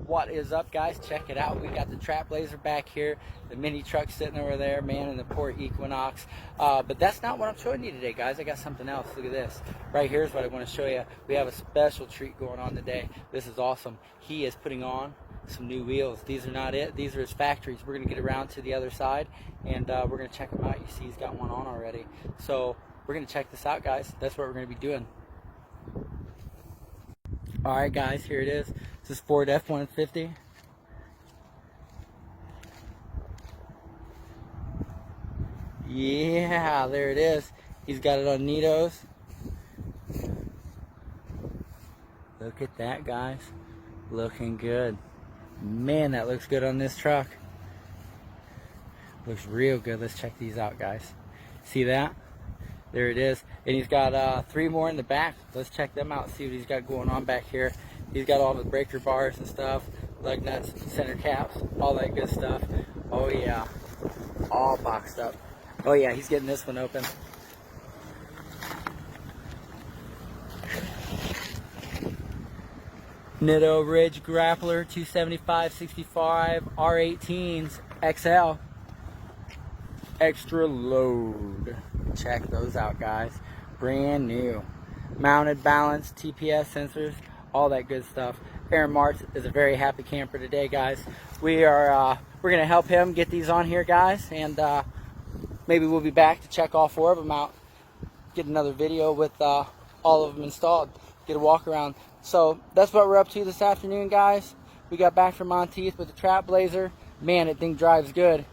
What is up, guys? Check it out. We got the Trap Blazer back here, the mini truck sitting over there, man, and the poor Equinox. But that's not what I'm showing you today, guys. I got something else. Look at this. Right here is what I want to show you. We have a special treat going on today. This is awesome. He is putting on some new wheels. These are not it. These are his factories. We're going to get around to the other side, and we're going to check them out. You see he's got one on already. So we're going to check this out, guys. That's what we're going to be doing. Alright, guys, here it is. This is Ford F-150. Yeah, there it is. He's got it on Nitos. Look at that, guys. Looking good. Man, that looks good on this truck. Looks real good. Let's check these out, guys. See that? There it is. And he's got 3 more in the back. Let's check them out, see what he's got going on back here. He's got all the breaker bars and stuff, lug nuts, center caps, all that good stuff. Oh yeah, all boxed up. Oh yeah, he's getting this one open. Nitto Ridge Grappler 275/65 R18s XL. Extra load. Check those out, guys. Brand new. Mounted balance, TPS sensors, all that good stuff. Aaron Martz is a very happy camper today, guys. We're gonna help him get these on here, guys, and maybe we'll be back to check all 4 of them out. Get another video with all of them installed. Get a walk around. So that's what we're up to this afternoon, guys. We got back from Monteith with the Trap Blazer. Man, that thing drives good.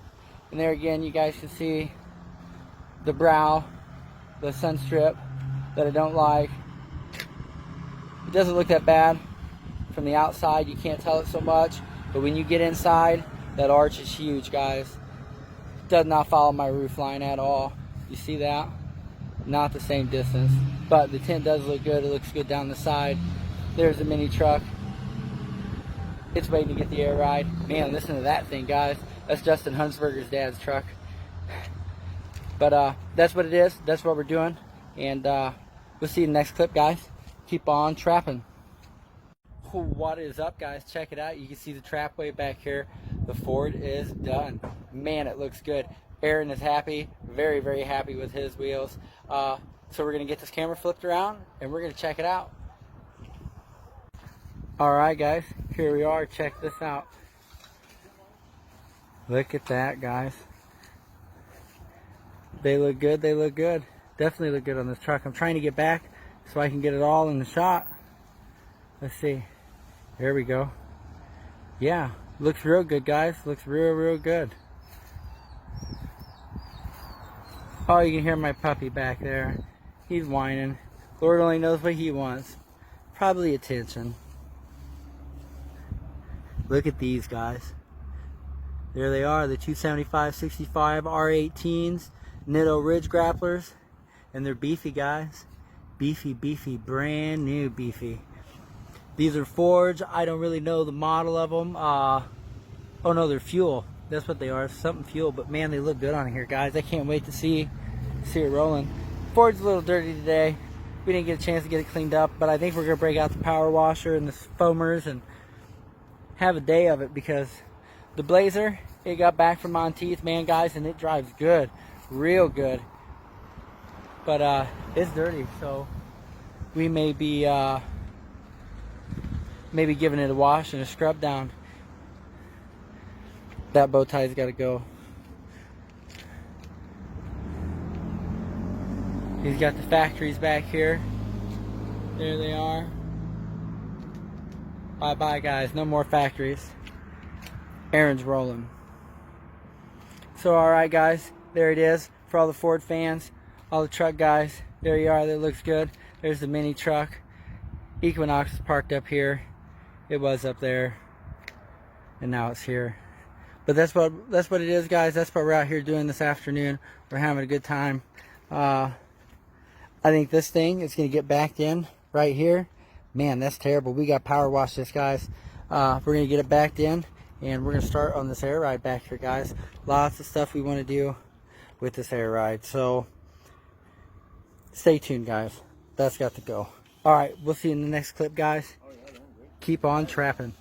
And there again, you guys can see the brow, the sun strip that I don't like. It doesn't look that bad from the outside. You can't tell it so much. But when you get inside, that arch is huge, guys. Does not follow my roof line at all. You see that? Not the same distance. But the tint does look good. It looks good down the side. There's the mini truck. It's waiting to get the air ride. Man, listen to that thing, guys. That's Justin Hunsberger's dad's truck. But that's what it is. That's what we're doing. And we'll see you in the next clip, guys. Keep on trapping. What is up, guys? Check it out. You can see the trapway back here. The Ford is done. Man, it looks good. Aaron is happy. Very, very happy with his wheels. So we're going to get this camera flipped around and we're going to check it out. Alright, guys. Here we are. Check this out. Look at that, guys. They look good. They look good. Definitely look good on this truck. I'm trying to get back so I can get it all in the shot. Let's see. There we go. Yeah, looks real good, guys. Looks real, real good. Oh, you can hear my puppy back there. He's whining. Lord only knows what he wants. Probably attention. Look at these, guys. There they are, the 275/65 R18s, Nitto Ridge Grapplers, and they're beefy, guys. Beefy, beefy, brand new beefy. These are Fords. I don't really know the model of them. Oh no, they're fuel. That's what they are, something fuel. But man, they look good on here, guys. I can't wait to see it rolling. Ford's a little dirty today. We didn't get a chance to get it cleaned up, but I think we're gonna break out the power washer and the foamers and have a day of it, because the Blazer, it got back from Monteith, man, guys, and it drives good, real good. But it's dirty, so we may be maybe giving it a wash and a scrub down. That bow tie's got to go. He's got the factories back here. There they are. Bye bye, guys. No more factories. Aaron's rolling. So alright, guys, there it is for all the Ford fans, all the truck guys. There you are. That looks good. There's the mini truck. Equinox is parked up here. It was up there, and now it's here. But that's what it is, guys. That's what we're out here doing this afternoon. We're having a good time. I think this thing is going to get backed in right here. Man, that's terrible. We got power wash this, guys. We're going to get it backed in, and we're going to start on this air ride back here, guys. Lots of stuff we want to do with this air ride. So stay tuned, guys. That's got to go. All right, we'll see you in the next clip, guys. Keep on trapping.